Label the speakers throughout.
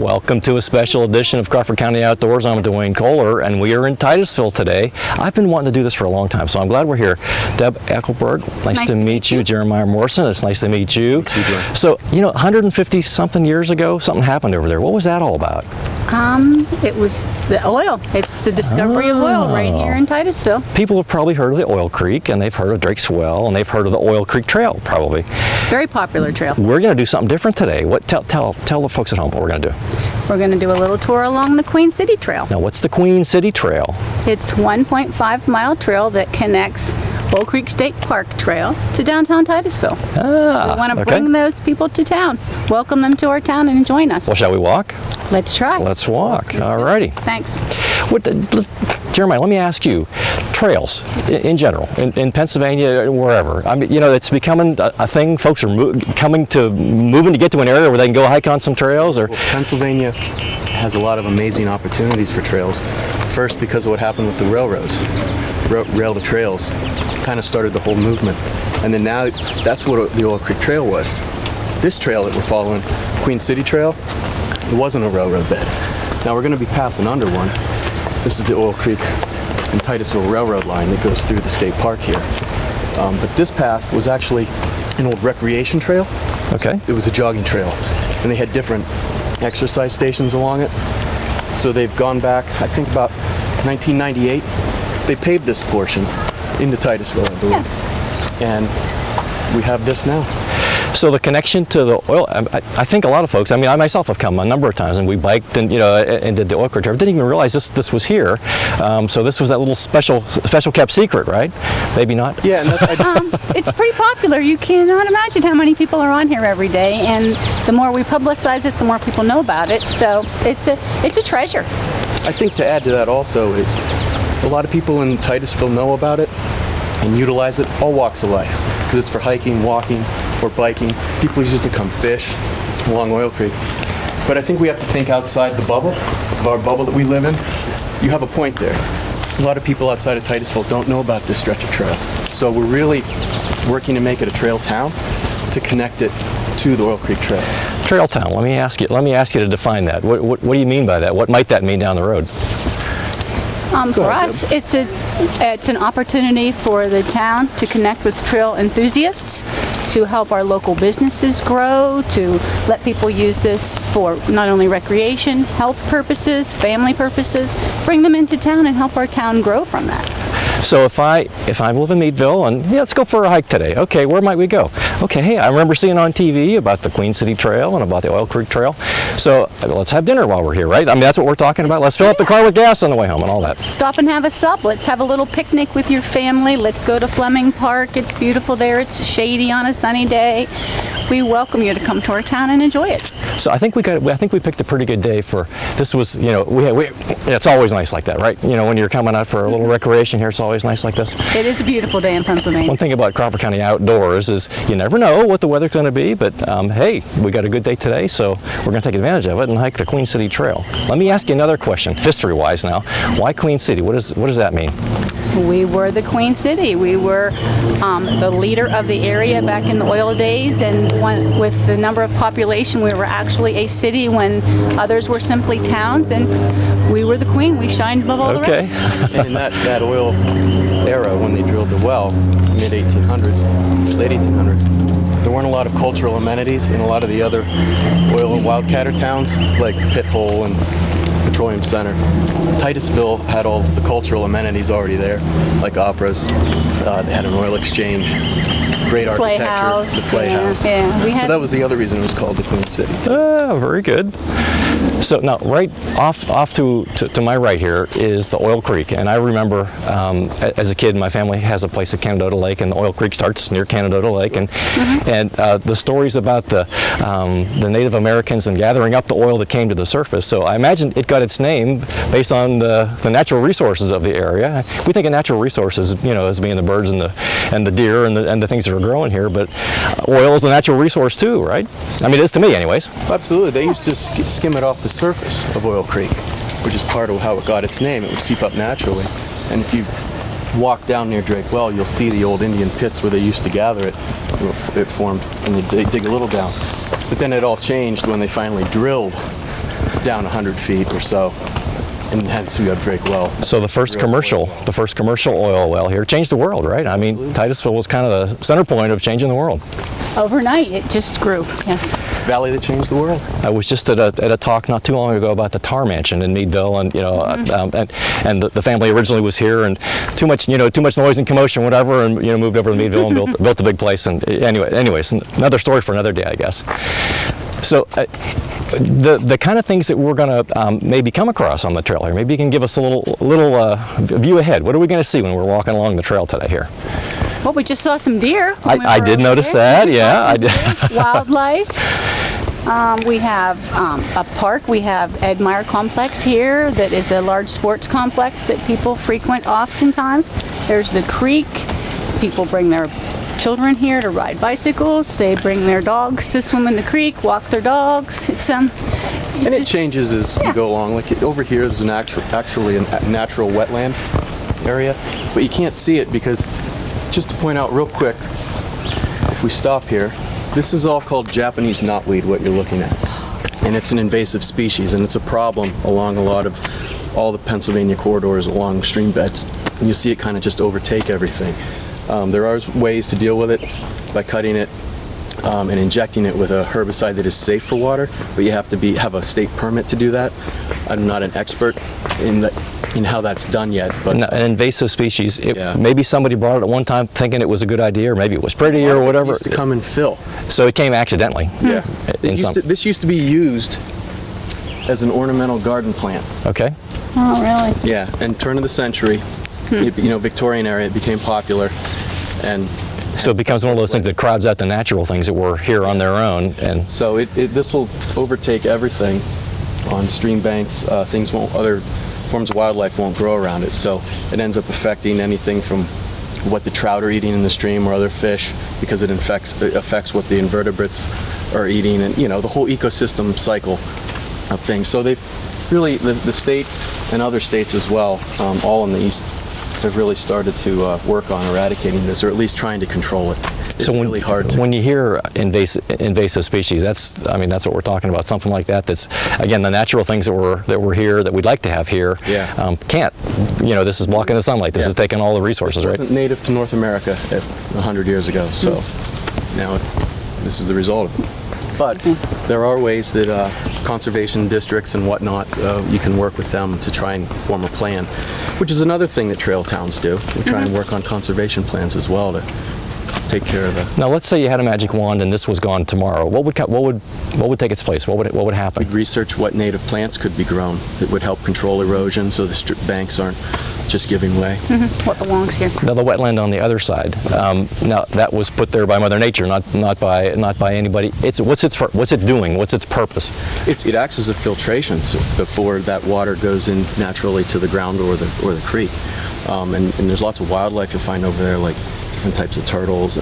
Speaker 1: Welcome to a special edition of Crawford County Outdoors. I'm Duane Kohler, and we are in Titusville today. I've been wanting to do this for a long time, so I'm glad we're here. Deb Eckelberger, nice to meet you. Jeremiah Morrison, it's nice to meet you.
Speaker 2: Nice to meet you, Duane.
Speaker 1: So, 150-something years ago, something happened over there. What was that all about?
Speaker 3: It was the oil. It's the discovery of oil right here in Titusville.
Speaker 1: People have probably heard of the Oil Creek, and they've heard of Drake's Well, and they've heard of the Oil Creek Trail, probably.
Speaker 3: Very popular trail.
Speaker 1: We're going to do something different today. Tell the folks at home what we're going to do.
Speaker 3: We're going to do a little tour along the Queen City Trail.
Speaker 1: Now, what's the Queen City Trail?
Speaker 3: It's a 1.5-mile trail that connects Oil Creek State Park Trail to downtown Titusville. We want to bring those people to town, welcome them to our town, and join us.
Speaker 1: Well, shall we walk?
Speaker 3: Let's try.
Speaker 1: Let's walk. All righty.
Speaker 3: Thanks.
Speaker 1: Jeremiah, let me ask you, trails in general, in Pennsylvania, wherever. I mean, it's becoming a thing. Folks are moving to get to an area where they can go hike on some trails. Or
Speaker 2: well, Pennsylvania has a lot of amazing opportunities for trails. First, because of what happened with the railroads. Rail to trails kind of started the whole movement. And then now that's what the Oil Creek Trail was. This trail that we're following, Queen City Trail, it wasn't a railroad bed. Now we're going to be passing under one. This is the Oil Creek and Titusville Railroad line that goes through the state park here. But this path was actually an old recreation trail.
Speaker 1: Okay.
Speaker 2: It was a jogging trail, and they had different exercise stations along it. So they've gone back, I think about 1998. They paved this portion into Titusville, I believe.
Speaker 3: Yes.
Speaker 2: And we have this now.
Speaker 1: So the connection to the oil, I think a lot of folks, I mean, I myself have come a number of times, and we biked and and did the Oil Creek Trail. Didn't even realize this was here. So this was that little special kept secret, right? Maybe not.
Speaker 2: Yeah. And
Speaker 3: it's pretty popular. You cannot imagine how many people are on here every day, and the more we publicize it, the more people know about it. So it's a treasure.
Speaker 2: I think to add to that also is a lot of people in Titusville know about it and utilize it all walks of life, because it's for hiking, walking, or biking. People use it to come fish along Oil Creek. But I think we have to think outside the bubble, of our bubble that we live in. You have a point there. A lot of people outside of Titusville don't know about this stretch of trail. So we're really working to make it a trail town to connect it to the Oil Creek Trail. Trail
Speaker 1: town, let me ask you to define that. What do you mean by that? What might that mean down the road?
Speaker 3: For us, it's an opportunity for the town to connect with trail enthusiasts, to help our local businesses grow, to let people use this for not only recreation, health purposes, family purposes, bring them into town and help our town grow from that.
Speaker 1: So if I live in Meadville and let's go for a hike today. Okay, where might we go? Okay, hey, I remember seeing on TV about the Queen City Trail and about the Oil Creek Trail. So let's have dinner while we're here, right? I mean, that's what we're talking about. Let's fill up the car with gas on the way home and all that.
Speaker 3: Stop and have a sup. Let's have a little picnic with your family. Let's go to Fleming Park. It's beautiful there. It's shady on a sunny day. We welcome you to come to our town and enjoy it.
Speaker 1: So I think we picked a pretty good day for this. Was it's always nice like that, right? When you're coming out for a little recreation here, it's always nice like this.
Speaker 3: It is a beautiful day in Pennsylvania.
Speaker 1: One thing about Crawford County Outdoors is you never know what the weather's going to be, but hey, we got a good day today, so we're going to take advantage of it and hike the Queen City Trail. Let me ask you another question, history-wise now. Why Queen City? What does that mean?
Speaker 3: We were the Queen City. We were the leader of the area back in the oil days, and with the number of population, we were actually a city when others were simply towns, and we were the queen. We shined above all the rest.
Speaker 2: And in that oil era, when they drilled the well, mid-1800s, late 1800s, there weren't a lot of cultural amenities in a lot of the other oil and wildcatter towns, like Pit Hole and Petroleum Center. Titusville had all the cultural amenities already there, like operas. They had an oil exchange, great architecture, the playhouse.
Speaker 3: Yeah.
Speaker 2: So that was the other reason it was called the Queen City.
Speaker 1: Very good. So now, right off to my right here is the Oil Creek, and I remember as a kid, my family has a place at Canadota Lake, and the Oil Creek starts near Canadota Lake, and the stories about the Native Americans and gathering up the oil that came to the surface. So I imagine it got its name based on the natural resources of the area. We think of natural resources, as being the birds and the deer and the things that are growing here, but oil is a natural resource too, right? I mean, it is to me, anyways.
Speaker 2: Absolutely. They used to skim it off the surface of Oil Creek, which is part of how it got its name. It would seep up naturally. And if you walk down near Drake Well, you'll see the old Indian pits where they used to gather it. It formed, and they dig a little down. But then it all changed when they finally drilled down 100 feet or so, and hence we have Drake Well.
Speaker 1: So the first commercial oil well here changed the world, right? I mean, Titusville was kind of the center point of changing the world.
Speaker 3: Overnight, it just grew, yes.
Speaker 2: Valley that changed the world.
Speaker 1: I was just at a talk not too long ago about the tar mansion in Meadville, and and the family originally was here, and too much noise and commotion, whatever, and moved over to Meadville and built a big place. And anyways, another story for another day, I guess. So. The kind of things that we're going to maybe come across on the trail here, maybe you can give us a little view ahead. What are we going to see when we're walking along the trail today here?
Speaker 3: Well, we just saw some deer.
Speaker 1: I did notice that, yeah. I did.
Speaker 3: Wildlife. We have a park. We have Ed Myer Complex here that is a large sports complex that people frequent oftentimes. There's the creek. People bring their children here to ride bicycles. They bring their dogs to swim in the creek, walk their dogs. It's
Speaker 2: and it changes as you go along. Like over here, there's actually a natural wetland area, but you can't see it because, just to point out real quick, if we stop here, this is all called Japanese knotweed, what you're looking at, and it's an invasive species, and it's a problem along a lot of all the Pennsylvania corridors along stream beds, and you see it kind of just overtake everything. There are ways to deal with it by cutting it and injecting it with a herbicide that is safe for water, but you have to have a state permit to do that. I'm not an expert in how that's done yet. But
Speaker 1: an invasive species, maybe somebody brought it at one time thinking it was a good idea, or maybe it was pretty or whatever.
Speaker 2: It used to come and fill.
Speaker 1: So it came accidentally.
Speaker 2: Yeah. This used to be used as an ornamental garden plant.
Speaker 1: Okay.
Speaker 3: Oh, really?
Speaker 2: Yeah, and turn of the century, Victorian era, it became popular, and
Speaker 1: so it becomes one of those things that crowds out the natural things that were here on their own, and
Speaker 2: so this will overtake everything on stream banks. Other forms of wildlife won't grow around it, so it ends up affecting anything from what the trout are eating in the stream or other fish, because it affects what the invertebrates are eating, and the whole ecosystem cycle of things. So they've really, the state and other states as well, all in the east, have really started to work on eradicating this, or at least trying to control it. It's really hard to.
Speaker 1: When you hear invasive species, that's what we're talking about. Something like that. That's again the natural things that were here that we'd like to have here.
Speaker 2: Yeah.
Speaker 1: Can't. This is blocking the sunlight. This is taking all the resources, right?
Speaker 2: It wasn't native to North America 100 years ago, so now this is the result of it. But there are ways that conservation districts and whatnot, you can work with them to try and form a plan, which is another thing that trail towns do. We try and work on conservation plans as well to take care of that.
Speaker 1: Now, let's say you had a magic wand and this was gone tomorrow. What would take its place? What would happen?
Speaker 2: We'd research what native plants could be grown that would help control erosion, so the banks aren't just giving way.
Speaker 3: What belongs here?
Speaker 1: Now the wetland on the other side. Now that was put there by Mother Nature, not by anybody. What's it doing? What's its purpose?
Speaker 2: It acts as a filtration before that water goes in naturally to the ground or the creek. And there's lots of wildlife you'll find over there, like different types of turtles.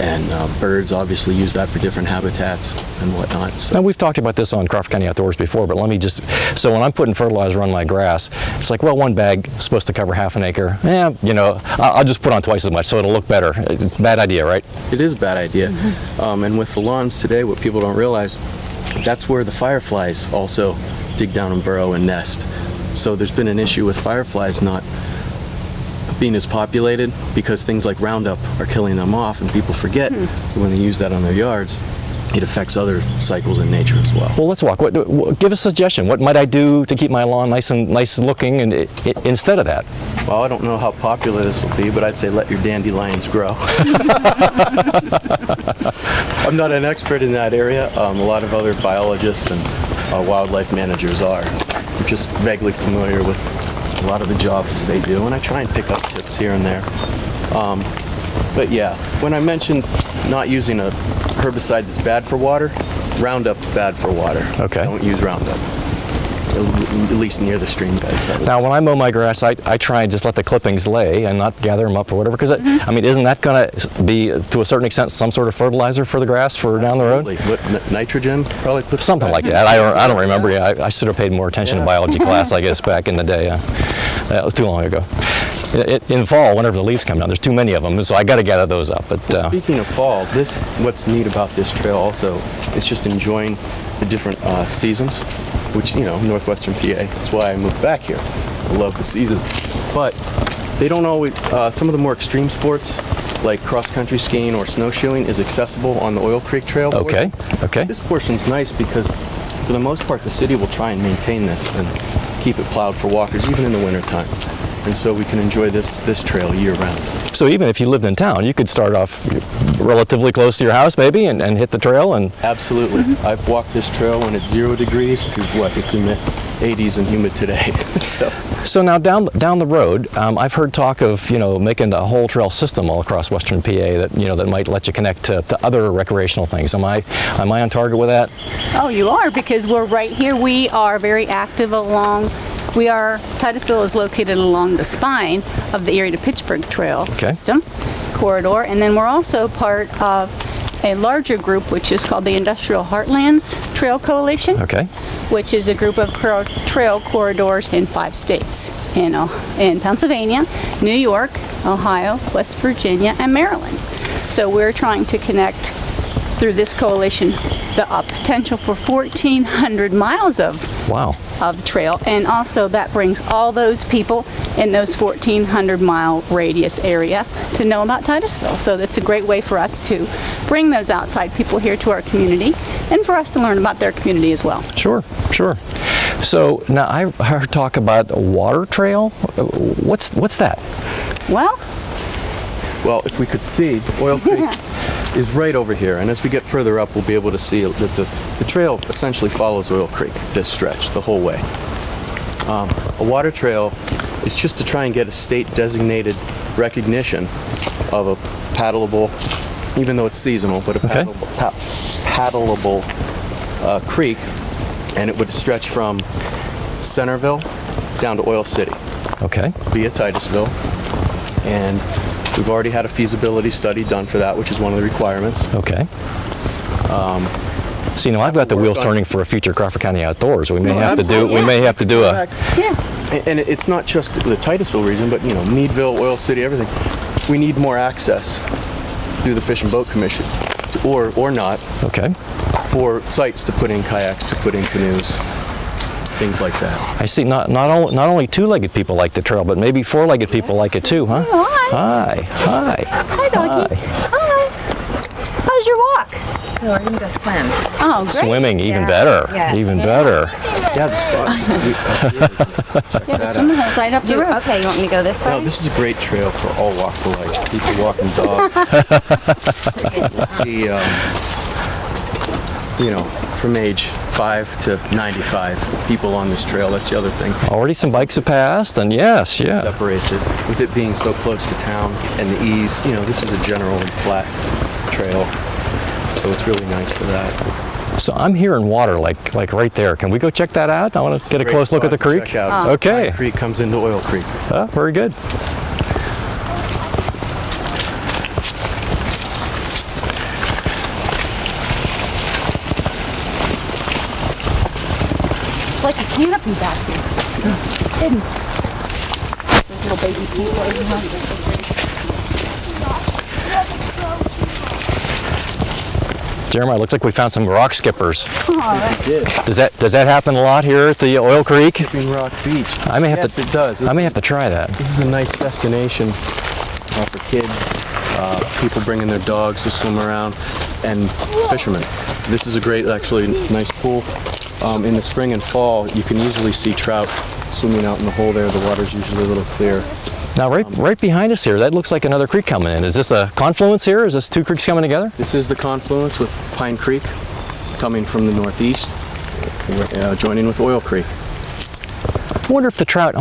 Speaker 2: And birds obviously use that for different habitats and whatnot. So.
Speaker 1: Now, we've talked about this on Crawford County Outdoors before, but let me just, so when I'm putting fertilizer on my grass, it's like, well, one bag is supposed to cover half an acre. I'll just put on twice as much so it'll look better. Bad idea, right?
Speaker 2: It is a bad idea. And with the lawns today, what people don't realize, that's where the fireflies also dig down and burrow and nest. So there's been an issue with fireflies not being as populated because things like Roundup are killing them off, and people forget that when they use that on their yards, it affects other cycles in nature as well.
Speaker 1: Well, let's walk. Give us a suggestion. What might I do to keep my lawn nice looking and instead of that?
Speaker 2: Well, I don't know how popular this will be, but I'd say let your dandelions grow. I'm not an expert in that area. A lot of other biologists and wildlife managers are. I'm just vaguely familiar with a lot of the jobs they do, and I try and pick up tips here and there. But yeah, when I mentioned not using a herbicide that's bad for water, Roundup's bad for water.
Speaker 1: Okay.
Speaker 2: Don't use Roundup, at least near the stream beds.
Speaker 1: Now, when I mow my grass, I try and just let the clippings lay and not gather them up or whatever, because isn't that going to be, to a certain extent, some sort of fertilizer for the grass for down the road?
Speaker 2: What, nitrogen? Probably put
Speaker 1: something like that. I don't remember. Yeah, I should have paid more attention to biology class, I guess, back in the day. That was too long ago. In fall, whenever the leaves come down, there's too many of them, so I got to gather those up. But
Speaker 2: speaking of fall, what's neat about this trail also is just enjoying the different seasons. which, northwestern PA. That's why I moved back here. I love the seasons. But they don't always, some of the more extreme sports, like cross-country skiing or snowshoeing, is accessible on the Oil Creek Trail.
Speaker 1: Okay, okay.
Speaker 2: This portion's nice because, for the most part, the city will try and maintain this and keep it plowed for walkers, even in the wintertime. And so we can enjoy this trail year-round.
Speaker 1: So even if you lived in town, you could start off relatively close to your house, maybe, and hit the trail. And
Speaker 2: absolutely. I've walked this trail when it's 0 degrees to it's in the 80s and humid today.
Speaker 1: So now down the road, I've heard talk of making a whole trail system all across western PA that that might let you connect to other recreational things. Am I on target with that?
Speaker 3: Oh, you are, because we're right here. We are very active along. Titusville is located along the spine of the Erie to Pittsburgh Trail system corridor, and then we're also part of a larger group which is called the Industrial Heartlands Trail Coalition, which is a group of trail corridors in 5 states, in Pennsylvania, New York, Ohio, West Virginia, and Maryland. So we're trying to connect through this coalition the potential for 1,400 miles of trail, and also that brings all those people in those 1,400 mile radius area to know about Titusville. So that's a great way for us to bring those outside people here to our community, and for us to learn about their community as well.
Speaker 1: Sure. So now I heard talk about a water trail. What's that?
Speaker 2: Well, if we could see, Oil Creek is right over here, and as we get further up, we'll be able to see that the trail essentially follows Oil Creek, this stretch, the whole way. A water trail is just to try and get a state-designated recognition of a paddleable, even though it's seasonal, but a paddleable creek, and it would stretch from Centerville down to Oil City. Via Titusville, and we've already had a feasibility study done for that, which is one of the requirements.
Speaker 1: See, now I've got the wheels turning for a future Crawford County Outdoors. We may have to do. We may have to do a.
Speaker 2: And it's not just the Titusville region, but Meadville, Oil City, everything. We need more access through the Fish and Boat Commission, or not. For sites to put in kayaks, to put in canoes, things like that.
Speaker 1: I see. Not only 2-legged people like the trail, but maybe 4-legged people like it too, huh?
Speaker 3: Hi, doggies. Hi. How's your walk?
Speaker 4: Oh, we're gonna go swim.
Speaker 3: Oh, great.
Speaker 1: Swimming, even better. Even better.
Speaker 2: Yeah, the spot.
Speaker 3: The swimming hole's right up the road.
Speaker 4: Okay, you want me to go this way?
Speaker 2: No, this is a great trail for all walks of life. People walking dogs. We'll see, from age 5 to 95 people on this trail. That's the other thing.
Speaker 1: Already some bikes have passed, and yes.
Speaker 2: Separates it. With it being so close to town and the ease, this is a general and flat trail, so it's really nice for that.
Speaker 1: So I'm hearing water like right there. Can we go check that out? I want to get a close look at the creek.
Speaker 2: Check out.
Speaker 1: Okay.
Speaker 2: Pine Creek comes into Oil Creek.
Speaker 1: Very good.
Speaker 3: Like a canopy back here. Hidden. Those little baby people.
Speaker 1: Jeremiah, looks like we found some rock skippers.
Speaker 3: Oh,
Speaker 1: Does that happen a lot here at the Oil Creek?
Speaker 2: Skipping Rock Beach.
Speaker 1: I may have
Speaker 2: Yes, it does.
Speaker 1: I may have to try that.
Speaker 2: This is a nice destination for kids, people bringing their dogs to swim around, and fishermen. This is a great, actually nice pool. In the spring and fall, you can usually see trout swimming out in the hole there. The water's usually a little clear.
Speaker 1: Now, right behind us here, that looks like another creek coming in. Is this a confluence here? Is this 2 creeks coming together?
Speaker 2: This is the confluence with Pine Creek coming from the northeast, joining with Oil Creek.
Speaker 1: I wonder if the trout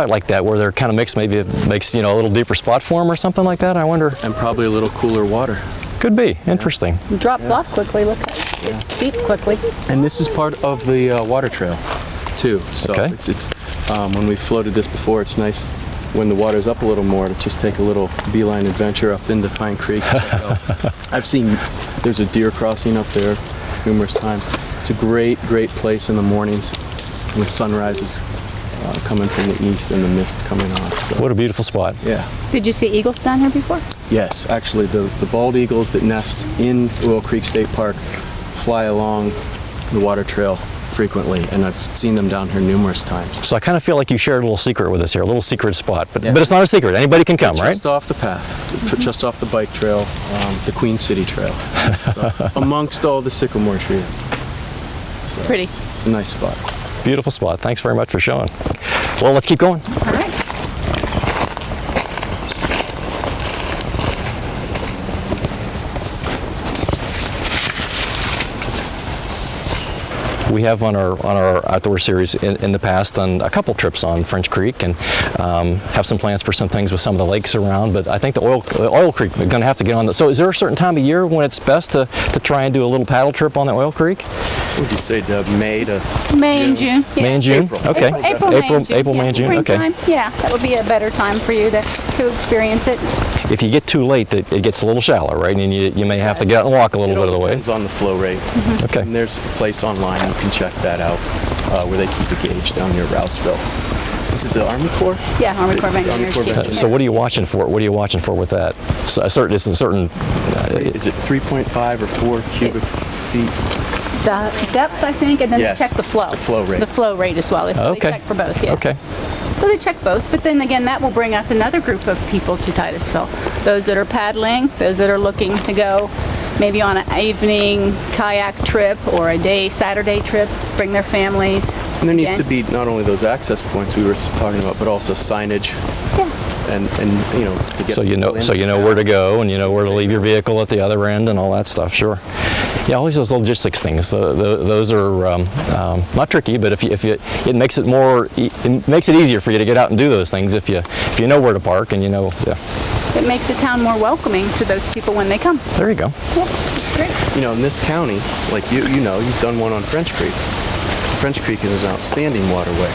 Speaker 1: like that, where they're kind of mixed, maybe it makes a little deeper spot for them or something like that. I wonder.
Speaker 2: And probably a little cooler water.
Speaker 1: Could be. Interesting.
Speaker 3: it drops off quickly. Look, it's deep quickly.
Speaker 2: And this is part of the water trail, too. So it's when we floated this before, it's nice when the water's up a little more to just take a little beeline adventure up into Pine Creek. I've seen there's a deer crossing up there numerous times. It's a great place in the mornings with sunrises coming from the east and the mist coming on. So.
Speaker 1: What a beautiful spot.
Speaker 2: Yeah.
Speaker 3: Did you see eagles down here before?
Speaker 2: Yes, actually the bald eagles that nest in Oil Creek State Park fly along the water trail frequently, and I've seen them down here numerous times.
Speaker 1: So I kind of feel like you shared a little secret with us here, a little secret spot, but it's not a secret. Anybody can come, right?
Speaker 2: Just off the path, just off the bike trail, the Queen City Trail, so, amongst all the sycamore trees. So,
Speaker 3: Pretty.
Speaker 2: It's a nice spot.
Speaker 1: Beautiful spot. Thanks very much for showing. Well, let's keep going.
Speaker 3: All right.
Speaker 1: We have on our outdoor series in the past done a couple trips on French Creek and have some plans for some things with some of the lakes around. But I think the Oil Creek, we're going to have to get on. So is there a certain time of year when it's best to try and do a little paddle trip on the Oil Creek?
Speaker 2: What would you say, Deb? May
Speaker 3: and June. Yeah.
Speaker 1: May and June.
Speaker 2: April.
Speaker 1: Okay.
Speaker 3: April, May, and June.
Speaker 1: Okay.
Speaker 3: Springtime. Yeah, that would be a better time for you to experience it.
Speaker 1: If you get too late, it gets a little shallow, right? And you may have to get out and walk a little bit of the way.
Speaker 2: Depends on the flow rate.
Speaker 1: Okay.
Speaker 2: And there's a place online you can check that out where they keep a gauge down near Rouseville. Is it the Army Corps?
Speaker 3: Yeah, Army Corps of Engineers.
Speaker 1: So what are you watching for? What are you watching for with that? So is it a certain?
Speaker 2: Is it 3.5 or 4 cubic feet?
Speaker 3: The depth, I think, and then
Speaker 2: Yes.
Speaker 3: they check the flow.
Speaker 2: The flow rate.
Speaker 3: The flow rate as well. So
Speaker 1: Okay.
Speaker 3: they check for both, yeah.
Speaker 1: Okay.
Speaker 3: So they check both, but then again, that will bring us another group of people to Titusville. Those that are paddling, those that are looking to go maybe on an evening kayak trip or a day Saturday trip, bring their families.
Speaker 2: And there needs
Speaker 3: Again.
Speaker 2: to be not only those access points we were talking about, but also signage
Speaker 3: Yeah.
Speaker 2: and to get
Speaker 1: So
Speaker 2: people into
Speaker 1: you know
Speaker 2: town.
Speaker 1: where to go and you know where to leave your vehicle at the other end and all that stuff. Sure. Yeah, always those logistics things. Those are not tricky, but it makes it easier for you to get out and do those things if you know where to park and you know. Yeah.
Speaker 3: It makes the town more welcoming to those people when they come.
Speaker 1: There you go.
Speaker 3: Yeah, it's great.
Speaker 2: In this county, like you've done one on French Creek. French Creek is an outstanding waterway.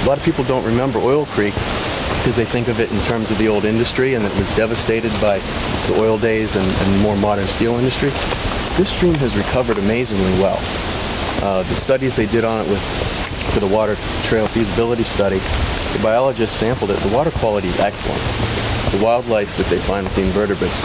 Speaker 2: A lot of people don't remember Oil Creek because they think of it in terms of the old industry and it was devastated by the oil days and more modern steel industry. This stream has recovered amazingly well. The studies they did on it for the water trail feasibility study, the biologists sampled it. The water quality is excellent. The wildlife that they find with the invertebrates,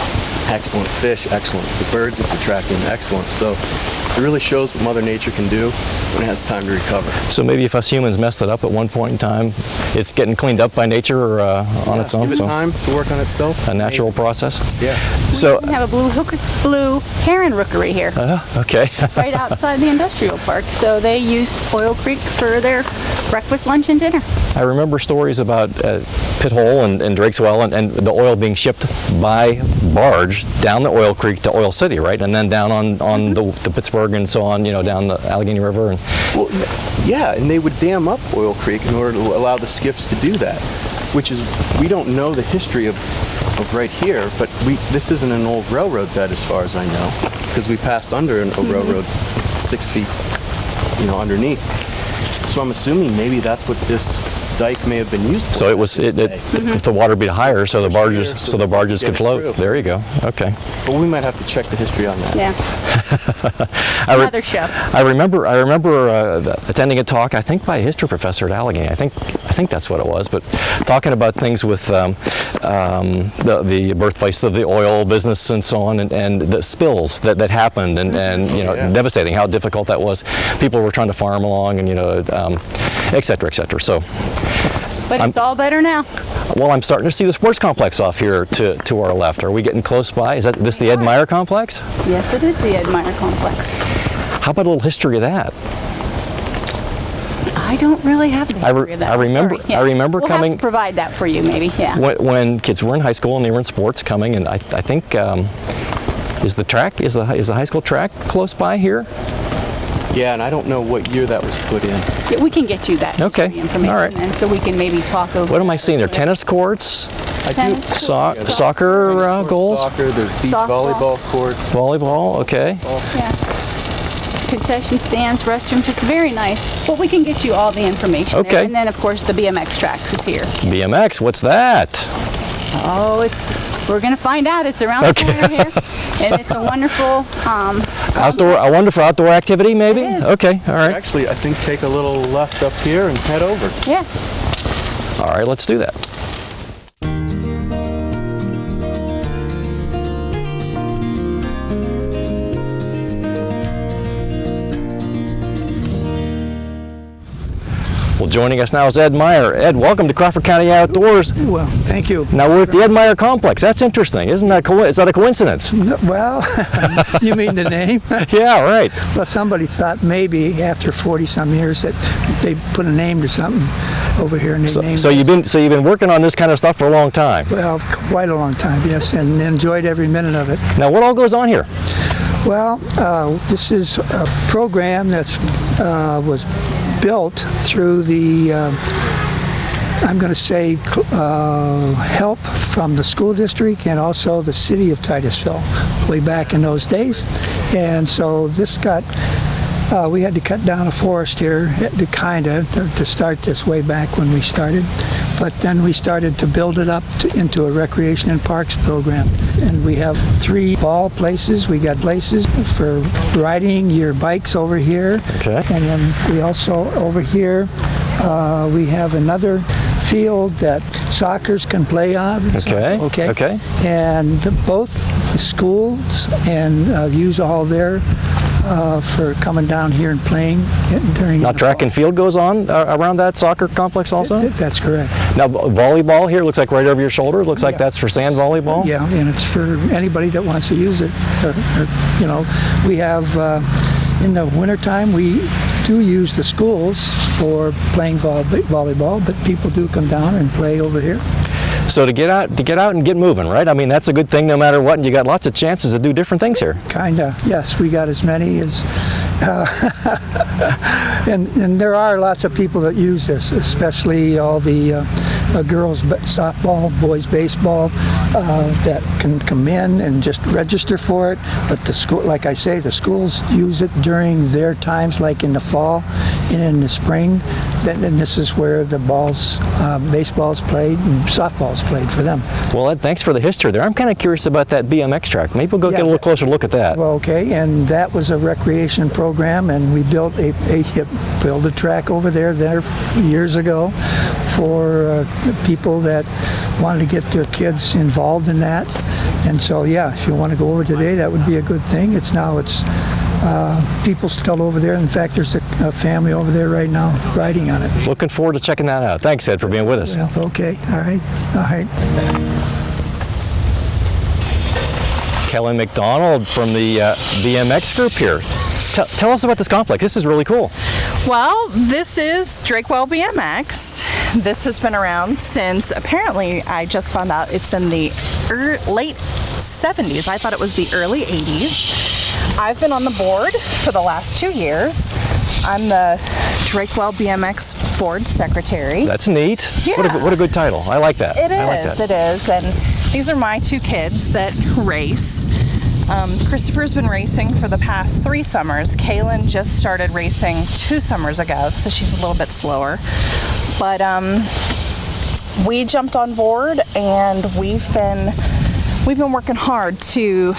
Speaker 2: excellent. Fish, excellent. The birds it's attracting, excellent. So it really shows what Mother Nature can do when it has time to recover.
Speaker 1: So maybe if us humans messed it up at one point in time, it's getting cleaned up by nature on its own.
Speaker 2: Give it
Speaker 1: So
Speaker 2: time to work on itself.
Speaker 1: a natural process.
Speaker 2: Yeah.
Speaker 1: So
Speaker 3: We have a blue heron rookery here,
Speaker 1: okay.
Speaker 3: right outside the industrial park. So they use Oil Creek for their breakfast, lunch, and dinner.
Speaker 1: I remember stories about Pit Hole and Drake's Well and the oil being shipped by barge down the Oil Creek to Oil City, right? And then down on the Pittsburgh and so on, down the Allegheny River. And
Speaker 2: Well, yeah, and they would dam up Oil Creek in order to allow the skiffs to do that, which is, we don't know the history of right here, but this isn't an old railroad bed as far as I know, because we passed under a railroad 6 feet, underneath. So I'm assuming maybe that's what this dike may have been used for.
Speaker 1: so it was the water beat higher, so the barges could float. There you go. Okay.
Speaker 2: But we might have to check the history on that.
Speaker 3: Yeah. Another show.
Speaker 1: I remember attending a talk, I think by a history professor at Allegheny. I think that's what it was, but talking about things with the birthplace of the oil business and so on, and the spills that happened, and devastating how difficult that was. People were trying to farm along, and et cetera, et cetera. So.
Speaker 3: But it's all better now.
Speaker 1: Well, I'm starting to see the sports complex off here to our left. Are we getting close by? Is this the Ed Myer complex?
Speaker 3: Yes, it is the Ed Myer complex.
Speaker 1: How about a little history of that?
Speaker 3: I don't really have the history of that.
Speaker 1: I remember-
Speaker 3: Sorry. Yeah.
Speaker 1: I remember
Speaker 3: we'll
Speaker 1: coming-
Speaker 3: have to provide that for you, maybe. Yeah.
Speaker 1: When kids were in high school and they were in sports coming, and I think is the high school track close by here?
Speaker 2: Yeah, and I don't know what year that was put in.
Speaker 3: Yeah, we can get you that
Speaker 1: Okay.
Speaker 3: history information,
Speaker 1: All right.
Speaker 3: and so we can maybe talk over.
Speaker 1: What am I
Speaker 3: that
Speaker 1: seeing there?
Speaker 3: later.
Speaker 1: Tennis courts,
Speaker 3: Tennis courts.
Speaker 1: soccer goals,
Speaker 2: Soccer, there's beach
Speaker 3: Softball.
Speaker 2: volleyball courts.
Speaker 1: volleyball. Okay.
Speaker 3: Yeah. Concession stands, restrooms. It's very nice. Well, we can get you all the information.
Speaker 1: Okay.
Speaker 3: There. And then, of course, the BMX tracks is here.
Speaker 1: BMX. What's that?
Speaker 3: Oh, we're going to find out. It's around the corner here, and it's a wonderful
Speaker 1: A wonderful outdoor activity, maybe.
Speaker 3: It is.
Speaker 1: Okay. All right.
Speaker 2: Actually, I think take a little left up here and head over.
Speaker 3: Yeah.
Speaker 1: All right. Let's do that. Well, joining us now is Ed Myer. Ed, welcome to Crawford County Outdoors.
Speaker 5: Well, thank you.
Speaker 1: Now we're at the Ed Myer Complex. That's interesting, isn't that? Is that a coincidence?
Speaker 5: Well, you mean the name?
Speaker 1: Yeah, right.
Speaker 5: Well, somebody thought maybe after 40-some years that they put a name to something over here, and they named
Speaker 1: So you've been working on this kind of stuff for a long time.
Speaker 5: Well, quite a long time, yes, and enjoyed every minute of it.
Speaker 1: Now, what all goes on here?
Speaker 5: Well, this is a program that's was built through the, I'm going to say, help from the school district and also the city of Titusville way back in those days. And so this got, we had to cut down a forest here to start this way back when we started. But then we started to build it up into a recreation and parks program. And we have 3 ball places. We got places for riding your bikes over here.
Speaker 1: Okay.
Speaker 5: And then we also, over here, we have another field that soccers can play on.
Speaker 1: Okay. Okay.
Speaker 5: And both the schools and use all their for coming down here and playing during
Speaker 1: Now
Speaker 5: the
Speaker 1: track
Speaker 5: fall.
Speaker 1: and field goes on around that soccer complex also?
Speaker 5: That's correct.
Speaker 1: Now volleyball here looks like right over your shoulder. Looks like that's for sand volleyball?
Speaker 5: Yeah, and it's for anybody that wants to use it. We have, in the wintertime, we do use the schools for playing volleyball, but people do come down and play over here.
Speaker 1: So to get out and get moving, right? I mean, that's a good thing no matter what, and you got lots of chances to do different things here.
Speaker 5: Kinda, yes. We got as many as, and there are lots of people that use this, especially all the girls softball, boys baseball, that can come in and just register for it. But the school, like I say, the schools use it during their times, like in the fall and in the spring. And this is where the baseball's played and softball's played for them.
Speaker 1: Well, Ed, thanks for the history there. I'm kind of curious about that BMX track. Maybe we'll go get a little closer look at that.
Speaker 5: Well, okay, and that was a recreation program, and we built a track over there years ago for people that wanted to get their kids involved in that. And so, yeah, if you want to go over today, that would be a good thing. It's people still over there. In fact, there's a family over there right now riding on it.
Speaker 1: Looking forward to checking that out. Thanks, Ed, for being with us.
Speaker 5: Well, okay, all right.
Speaker 1: Kelly MacDonald from the BMX group here. Tell us about this complex. This is really cool.
Speaker 6: Well, this is Drakewell BMX. This has been around since, apparently, I just found out it's been the late 70s. I thought it was the early 80s. I've been on the board for the last 2 years. I'm the Drakewell BMX board secretary.
Speaker 1: That's neat.
Speaker 6: Yeah.
Speaker 1: What a good title. I like that.
Speaker 6: It is. And these are my 2 kids that race. Christopher's been racing for the past 3 summers. Kaylin just started racing 2 summers ago, so she's a little bit slower. But we jumped on board, and we've been working hard to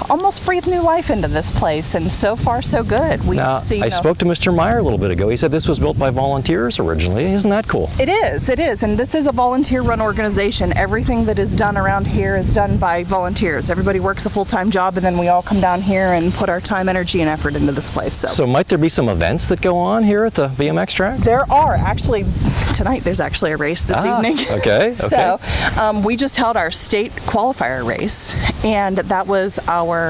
Speaker 6: almost breathe new life into this place, and so far so good.
Speaker 1: I spoke to Mr. Myer a little bit ago. He said this was built by volunteers originally. Isn't that cool?
Speaker 6: It is, and this is a volunteer-run organization. Everything that is done around here is done by volunteers. Everybody works a full-time job, and then we all come down here and put our time, energy, and effort into this place.
Speaker 1: So might there be some events that go on here at the BMX track?
Speaker 6: There are. Actually, tonight there's actually a race this evening.
Speaker 1: Okay.
Speaker 6: So we just held our state qualifier race, and that was our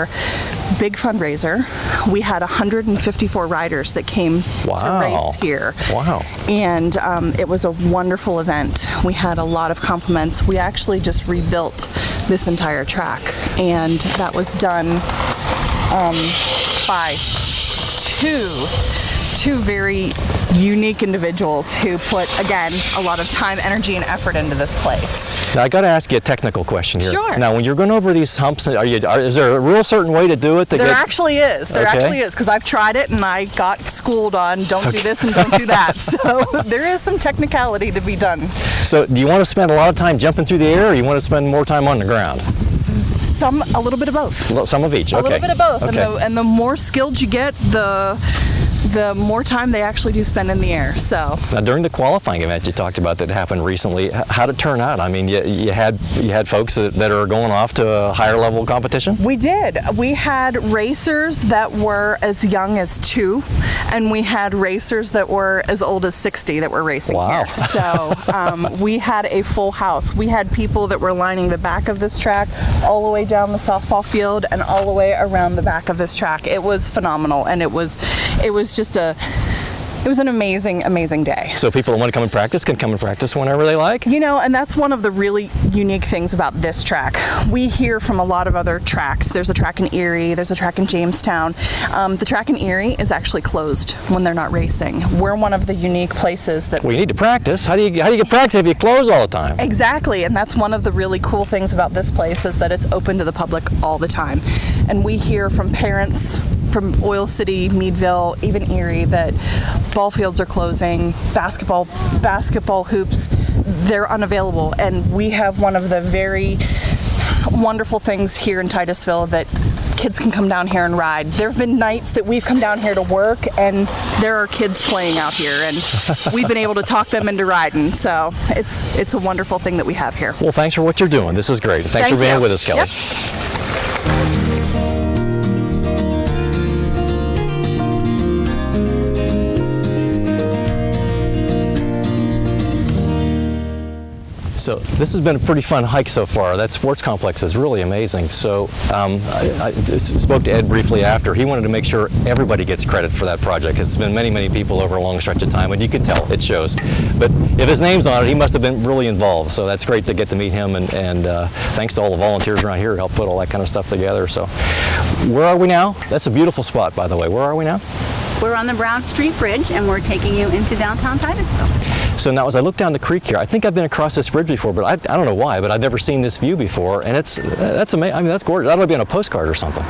Speaker 6: big fundraiser. We had 154 riders that came to race here.
Speaker 1: Wow.
Speaker 6: And it was a wonderful event. We had a lot of compliments. We actually just rebuilt this entire track, and that was done by two very unique individuals who put, again, a lot of time, energy, and effort into this place.
Speaker 1: Now, I got to ask you a technical question here.
Speaker 6: Sure.
Speaker 1: Now, when you're going over these humps, is there a real certain way to do it?
Speaker 6: There actually is, because I've tried it and I got schooled on don't do this and don't do that. So there is some technicality to be done.
Speaker 1: So do you want to spend a lot of time jumping through the air, or you want to spend more time on the ground?
Speaker 6: A little bit of both.
Speaker 1: Some of each, okay.
Speaker 6: A little bit of both,
Speaker 1: okay.
Speaker 6: and the more skilled you get, the the more time they actually do spend in the air. So
Speaker 1: Now, during the qualifying event you talked about that happened recently, how did it turn out? I mean, you had folks that are going off to a higher level competition?
Speaker 6: we did. We had racers that were as young as 2, and we had racers that were as old as 60 that were racing
Speaker 1: Wow.
Speaker 6: here. So we had a full house. We had people that were lining the back of this track all the way down the softball field and all the way around the back of this track. It was phenomenal, and it was just it was an amazing day.
Speaker 1: So people that want to come and practice can come and practice whenever they like?
Speaker 6: You know, and that's one of the really unique things about this track. We hear from a lot of other tracks. There's a track in Erie, there's a track in Jamestown. The track in Erie is actually closed when they're not racing. We're one of the unique places that
Speaker 1: Well, you need to practice. How do you get practice if you close all the time?
Speaker 6: Exactly, and that's one of the really cool things about this place is that it's open to the public all the time. And we hear from parents from Oil City, Meadville, even Erie, that ball fields are closing, basketball hoops, they're unavailable. And we have one of the very wonderful things here in Titusville that kids can come down here and ride. There have been nights that we've come down here to work and there are kids playing out here, and we've been able to talk them into riding. So it's a wonderful thing that we have here.
Speaker 1: Well, thanks for what you're doing. This is great. Thanks for being with us, Kelly.
Speaker 6: Yep.
Speaker 1: So this has been a pretty fun hike so far. That sports complex is really amazing. So I spoke to Ed briefly after. He wanted to make sure everybody gets credit for that project. It's been many people over a long stretch of time, and you can tell, it shows. But if his name's on it, he must have been really involved. So that's great to get to meet him, and thanks to all the volunteers around here who helped put all that kind of stuff together. So where are we now? That's a beautiful spot, by the way. Where are we now?
Speaker 3: We're on the Brown Street Bridge, and we're taking you into downtown Titusville.
Speaker 1: So now as I look down the creek here, I think I've been across this bridge before, but I don't know why, but I've never seen this view before, and that's amazing. I mean, that's gorgeous. That ought to be on a postcard or something.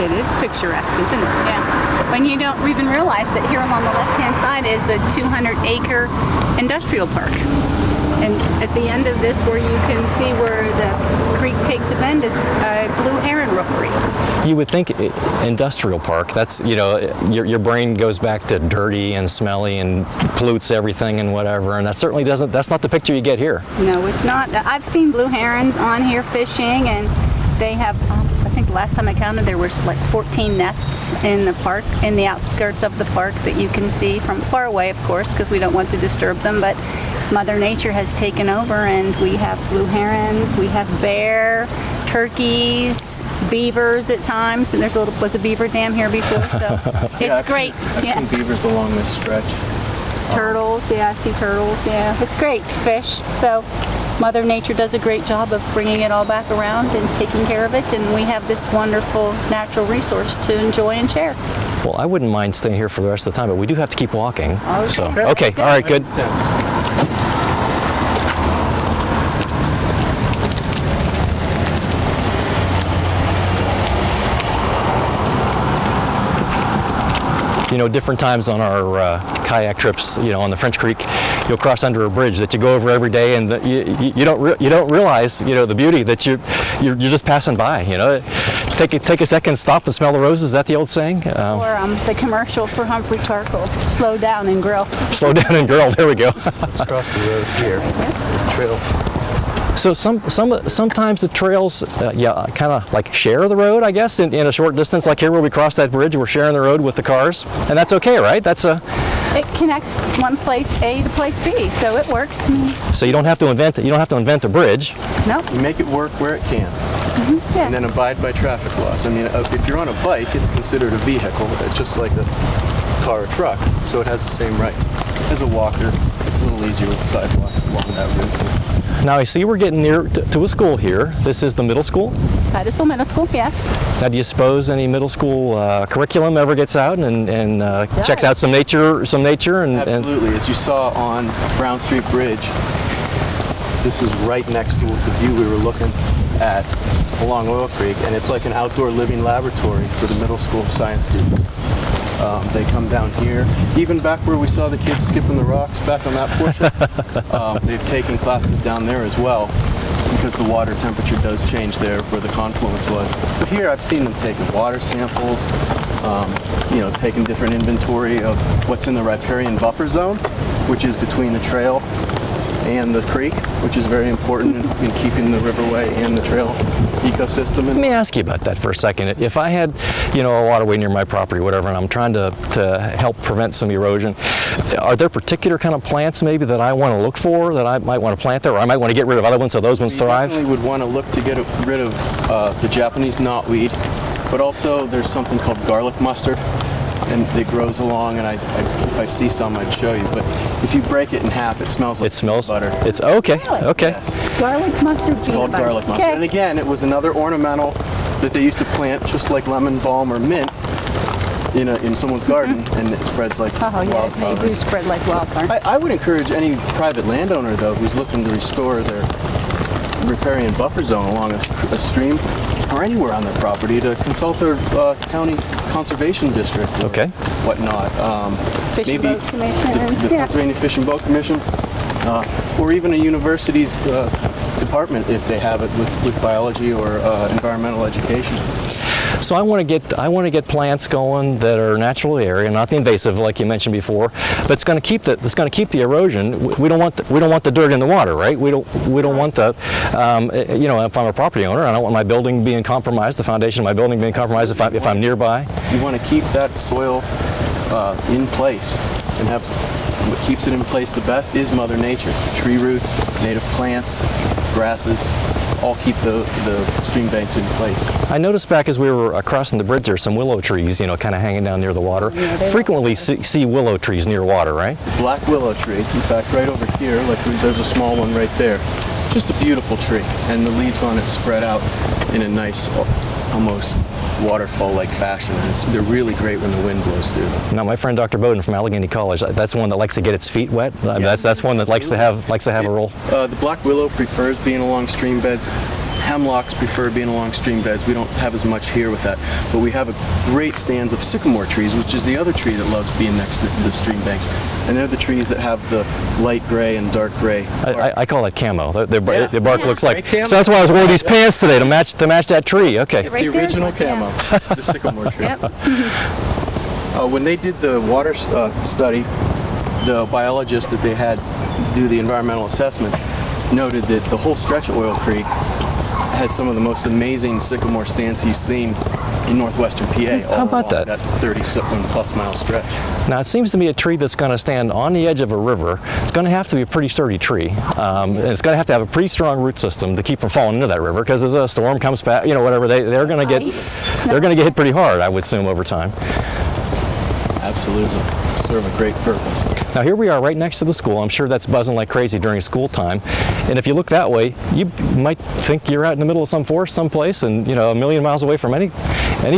Speaker 3: It is picturesque, isn't it? Yeah. When you don't even realize that here along the left-hand side is a 200-acre industrial park. And at the end of this, where you can see where the creek takes a bend, is a blue heron rookery.
Speaker 1: You would think industrial park, that's, you know, your brain goes back to dirty and smelly and pollutes everything and whatever, and that certainly doesn't, that's not the picture you get here.
Speaker 3: No, it's not. I've seen blue herons on here fishing, and they have, I think the last time I counted, there was like 14 nests in the park, in the outskirts of the park, that you can see from far away, of course, because we don't want to disturb them, but Mother Nature has taken over, and we have blue herons, we have bear, turkeys, beavers at times, and was a beaver dam here before, so it's great.
Speaker 2: I've seen beavers along this stretch.
Speaker 3: Turtles, yeah, I see turtles, yeah. It's great, fish. So Mother Nature does a great job of bringing it all back around and taking care of it, and we have this wonderful natural resource to enjoy and share.
Speaker 1: Well, I wouldn't mind staying here for the rest of the time, but we do have to keep walking.
Speaker 3: Okay.
Speaker 1: So, okay, all right, good. You know, different times on our kayak trips, you know, on the French Creek, you'll cross under a bridge that you go over every day, and you don't realize, you know, the beauty that you're just passing by. You know, take a second, stop and smell the roses. Is that the old saying?
Speaker 3: Or the commercial for Humphrey Charcoal: slow down and grill.
Speaker 1: Slow down and grill. There we go.
Speaker 2: Let's cross the road here. Trails.
Speaker 1: So sometimes the trails, kind of like share the road, I guess, in a short distance. Like here, where we cross that bridge, we're sharing the road with the cars, and that's okay, right?
Speaker 3: It connects one place A to place B, so it works.
Speaker 1: So you don't have to invent it. You don't have to invent a bridge.
Speaker 3: Nope.
Speaker 2: You make it work where it can.
Speaker 3: Yeah.
Speaker 2: And then abide by traffic laws. I mean, if you're on a bike, it's considered a vehicle, just like a car or truck, so it has the same rights. As a walker, it's a little easier with sidewalks along that route.
Speaker 1: Now I see we're getting near to a school here. This is the middle school?
Speaker 3: Titusville Middle School, yes.
Speaker 1: Now do you suppose any middle school curriculum ever gets out and checks out some nature?
Speaker 2: Absolutely. As you saw on Brown Street Bridge, this is right next to the view we were looking at along Oil Creek, and it's like an outdoor living laboratory for the middle school science students. They come down here, even back where we saw the kids skipping the rocks back on that portion. They've taken classes down there as well, because the water temperature does change there where the confluence was. But here I've seen them taking water samples, taking different inventory of what's in the riparian buffer zone, which is between the trail and the creek, which is very important in keeping the riverway and the trail ecosystem.
Speaker 1: Let me ask you about that for a second. If I had, a waterway near my property, whatever, and I'm trying to help prevent some erosion, are there particular kind of plants maybe that I want to look for, that I might want to plant there, or I might want to get rid of other ones so those ones thrive?
Speaker 2: You definitely would want to look to get rid of the Japanese knotweed, but also there's something called garlic mustard, and it grows along, and if I see some, I'd show you. But if you break it in half, it smells like peanut butter.
Speaker 1: It's okay. Okay.
Speaker 2: Yes.
Speaker 3: Garlic mustard.
Speaker 2: It's called garlic mustard.
Speaker 3: Okay.
Speaker 2: And again, it was another ornamental that they used to plant, just like lemon balm or mint, in someone's garden, and it spreads like wildfire.
Speaker 3: They do spread like wildfire.
Speaker 2: I would encourage any private landowner, though, who's looking to restore their riparian buffer zone along a stream or anywhere on their property to consult their county conservation district or whatnot.
Speaker 3: Fish and Boat Commission.
Speaker 2: The Pennsylvania Fish and Boat Commission, or even a university's department if they have it with biology or environmental education.
Speaker 1: So I want to get plants going that are naturally arid, not the invasive like you mentioned before, but it's going to keep the erosion. We don't want the dirt in the water, right? We don't want the if I'm a property owner, I don't want my building being compromised, the foundation of my building being compromised if I'm nearby.
Speaker 2: You want to keep that soil in place, and what keeps it in place the best is Mother Nature. Tree roots, native plants, grasses, all keep the stream banks in place.
Speaker 1: I noticed back as we were crossing the bridge, there's some willow trees, kind of hanging down near the water. Frequently see willow trees near water, right?
Speaker 2: Black willow tree. In fact, right over here, there's a small one right there. Just a beautiful tree, and the leaves on it spread out in a nice, almost waterfall-like fashion. And they're really great when the wind blows through them.
Speaker 1: Now, my friend Dr. Bowden from Allegheny College, that's one that likes to get its feet wet. That's one that likes to have a roll.
Speaker 2: The black willow prefers being along stream beds. Hemlocks prefer being along stream beds. We don't have as much here with that, but we have a great stands of sycamore trees, which is the other tree that loves being next to the stream banks. And they're the trees that have the light gray and dark gray.
Speaker 1: I call it camo. Their bark looks like.
Speaker 2: Camo?
Speaker 1: So that's why I was wearing these pants today to match that tree. Okay.
Speaker 2: It's the original camo, the sycamore tree. When they did the water study, the biologist that they had do the environmental assessment noted that the whole stretch of Oil Creek had some of the most amazing sycamore stands he's seen in northwestern PA.
Speaker 1: How about that?
Speaker 2: That 30-plus mile stretch.
Speaker 1: Now it seems to me a tree that's going to stand on the edge of a river, it's going to have to be a pretty sturdy tree. And it's going to have a pretty strong root system to keep from falling into that river, because as a storm comes back, whatever, they're going to get hit pretty hard, I would assume, over time.
Speaker 2: Absolutely. Serve a great purpose.
Speaker 1: Now here we are right next to the school. I'm sure that's buzzing like crazy during school time. And if you look that way, you might think you're out in the middle of some forest someplace and, a million miles away from any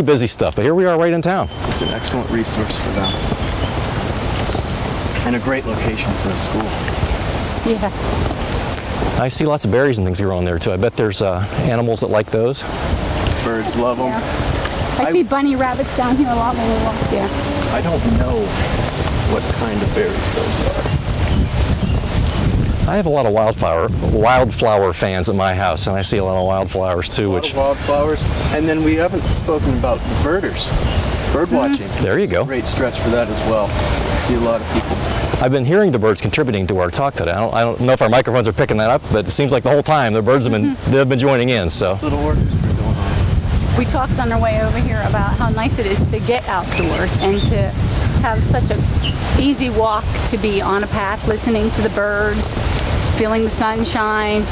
Speaker 1: busy stuff. But here we are right in town.
Speaker 2: It's an excellent resource for them. And a great location for a school.
Speaker 3: Yeah.
Speaker 1: I see lots of berries and things growing there too. I bet there's animals that like those.
Speaker 2: Birds love them.
Speaker 3: I see bunny rabbits down here a lot when we walk. Yeah.
Speaker 2: I don't know what kind of berries those are.
Speaker 1: I have a lot of wildflower fans at my house, and I see a lot of wildflowers too.
Speaker 2: Wildflowers, and then we haven't spoken about birders, bird watching.
Speaker 1: There you go.
Speaker 2: A great stretch for that as well. I see a lot of people.
Speaker 1: I've been hearing the birds contributing to our talk today. I don't know if our microphones are picking that up, but it seems like the whole time the birds have been joining in. So.
Speaker 2: Little orchestra going on.
Speaker 3: We talked on our way over here about how nice it is to get outdoors and to have such an easy walk, to be on a path listening to the birds, feeling the sunshine,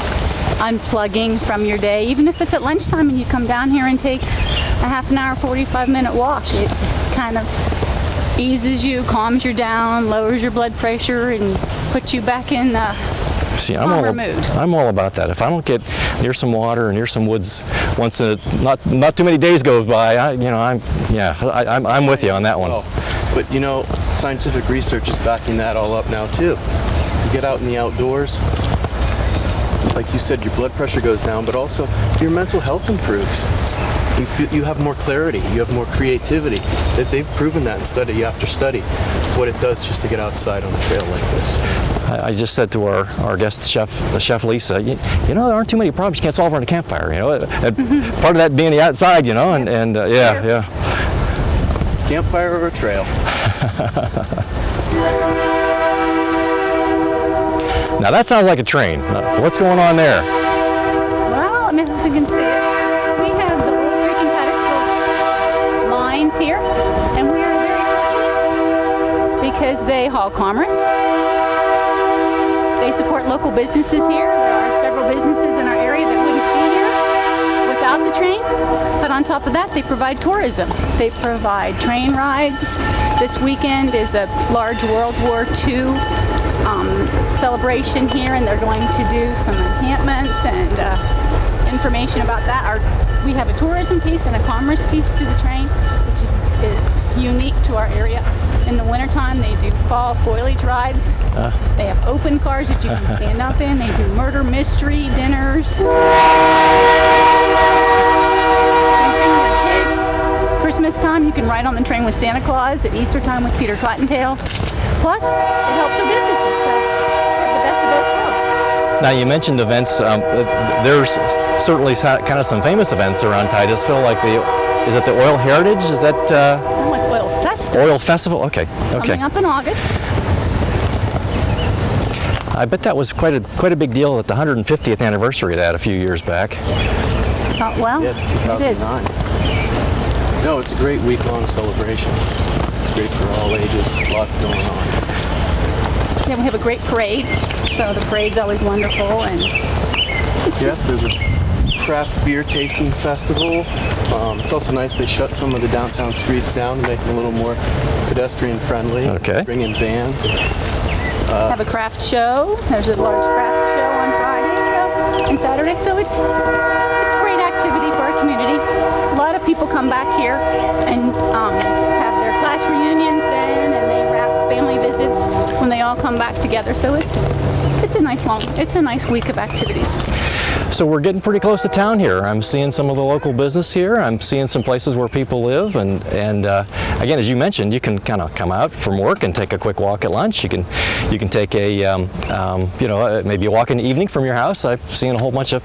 Speaker 3: unplugging from your day. Even if it's at lunchtime and you come down here and take a half an hour, 45-minute walk, it kind of eases you, calms you down, lowers your blood pressure, and puts you back in the calmer mood.
Speaker 1: I'm all about that. If I don't get near some water or near some woods once not too many days goes by, I'm with you on that one.
Speaker 2: Well, but scientific research is backing that all up now too. You get out in the outdoors, like you said, your blood pressure goes down, but also your mental health improves. You have more clarity, you have more creativity. They've proven that in study after study, what it does just to get outside on a trail like this.
Speaker 1: I just said to our guest chef Lisa, there aren't too many problems you can't solve around a campfire. Part of that being the outside,
Speaker 2: Can't Campfire or a trail.
Speaker 1: Now that sounds like a train. What's going on there?
Speaker 3: Well, I mean, if you can see it, we have the Old Creek and Titusville lines here, and we are very fortunate because they haul commerce. They support local businesses here. There are several businesses in our area that wouldn't be here without the train. But on top of that, they provide tourism. They provide train rides. This weekend is a large World War II celebration here, and they're going to do some encampments and information about that. We have a tourism piece and a commerce piece to the train, which is unique to our area. In the wintertime, they do fall foliage rides. They have open cars that you can stand up in. They do murder mystery dinners. You can bring your kids. Christmas time, you can ride on the train with Santa Claus. At Easter time with Peter Cottontail. Plus, it helps our businesses. So we have the best of both worlds.
Speaker 1: Now you mentioned events. There's certainly kind of some famous events around Titusville, like is it the Oil Heritage? Is that?
Speaker 3: Oh, it's Oil Festival.
Speaker 1: Oil Festival. Okay.
Speaker 3: Coming up in August.
Speaker 1: I bet that was quite a big deal at the 150th anniversary of that a few years back.
Speaker 3: Oh, well,
Speaker 2: Yes,
Speaker 3: it is.
Speaker 2: 2009. No, it's a great week-long celebration. It's great for all ages. Lots going on.
Speaker 3: Yeah, we have a great parade. So the parade's always wonderful, and it's
Speaker 2: Yes, there's a craft beer tasting festival. It's also nice they shut some of the downtown streets down to make them a little more pedestrian friendly.
Speaker 1: Okay.
Speaker 2: Bring in bands.
Speaker 3: have a craft show. There's a large craft show on Friday and Saturday. So it's great activity for our community. A lot of people come back here and have their class reunions then, and they wrap family visits when they all come back together. So it's a nice week of activities.
Speaker 1: So we're getting pretty close to town here. I'm seeing some of the local business here. I'm seeing some places where people live, and again, as you mentioned, you can kind of come out from work and take a quick walk at lunch. You can take maybe a walk in the evening from your house. I've seen a whole bunch of.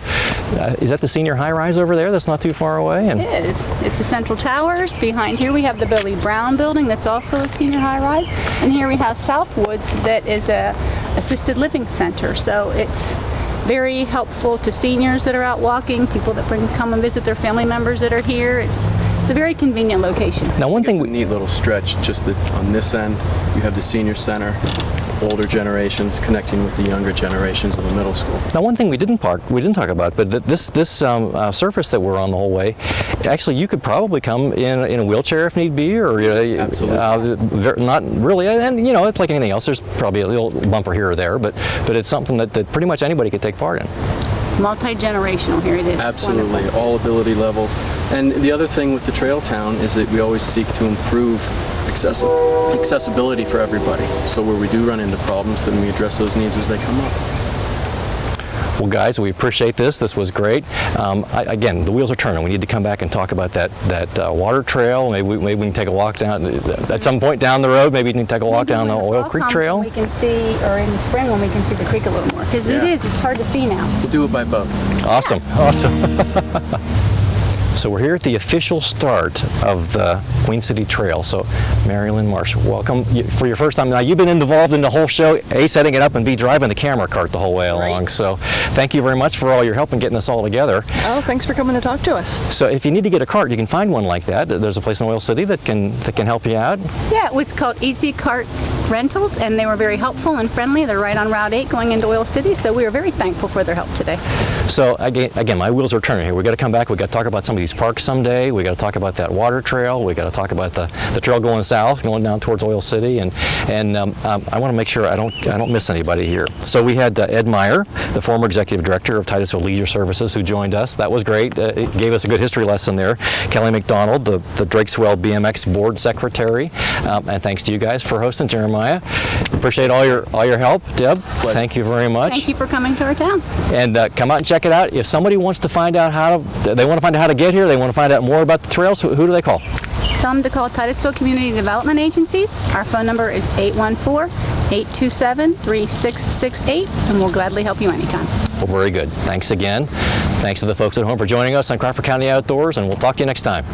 Speaker 1: Is that the senior high-rise over there? That's not too far away. And
Speaker 3: It is. It's the Central Towers. Behind here we have the Billy Brown building that's also a senior high-rise, and here we have Southwoods that is a assisted living center. So it's very helpful to seniors that are out walking, people that come and visit their family members that are here. It's a very convenient location.
Speaker 1: now, one
Speaker 2: It's
Speaker 1: thing
Speaker 2: a
Speaker 1: we.
Speaker 2: neat little stretch, just that on this end, you have the senior center, older generations connecting with the younger generations of the middle school.
Speaker 1: Now, one thing we didn't talk about, but this surface that we're on the whole way, actually, you could probably come in a wheelchair if need be, or
Speaker 2: Absolutely.
Speaker 1: not really. And it's like anything else. There's probably a little bumper here or there, but it's something that pretty much anybody could take part in.
Speaker 3: Multi-generational here it is. It's
Speaker 2: Absolutely,
Speaker 3: wonderful.
Speaker 2: all ability levels. And the other thing with the Trail Town is that we always seek to improve accessibility for everybody. So where we do run into problems, then we address those needs as they come up.
Speaker 1: Well, guys, we appreciate this. This was great. Again, the wheels are turning. We need to come back and talk about that water trail. Maybe we can take a walk down at some point down the road. Maybe we can take a walk down the Oil Creek Trail.
Speaker 3: We can see, or in the spring when we can see the creek a little more, because
Speaker 2: Yeah.
Speaker 3: it's hard to see now.
Speaker 2: We'll do it by boat.
Speaker 1: Awesome. So we're here at the official start of the Queen City Trail. So Merrilynn, Marsh, welcome for your first time. Now you've been involved in the whole show, A, setting it up, and B, driving the camera cart the whole way along. So thank you very much for all your help in getting this all together.
Speaker 7: Oh, thanks for coming to talk to us.
Speaker 1: So if you need to get a cart, you can find one like that. There's a place in Oil City that can help you out.
Speaker 3: Yeah, it was called Easy Cart Rentals, and they were very helpful and friendly. They're right on Route 8 going into Oil City, so we are very thankful for their help today.
Speaker 1: So again, my wheels are turning here. We got to come back. We got to talk about some of these parks someday. We got to talk about that water trail. We got to talk about the trail going south, going down towards Oil City, and I want to make sure I don't miss anybody here. So we had Ed Myer, the former executive director of Titusville Leisure Services, who joined us. That was great. It gave us a good history lesson there. Kelly MacDonald, the Drakeswell BMX board secretary, and thanks to you guys for hosting. Jeremiah, appreciate all your help. Deb, thank you very much.
Speaker 3: Thank you for coming to our town.
Speaker 1: And come out and check it out. If somebody wants to find out how to get here, they want to find out more about the trails, who do they call?
Speaker 3: Tell them to call Titusville Community Development Agencies. Our phone number is 814-827-3668, and we'll gladly help you anytime.
Speaker 1: Well, very good. Thanks again. Thanks to the folks at home for joining us on Crawford County Outdoors, and we'll talk to you next time.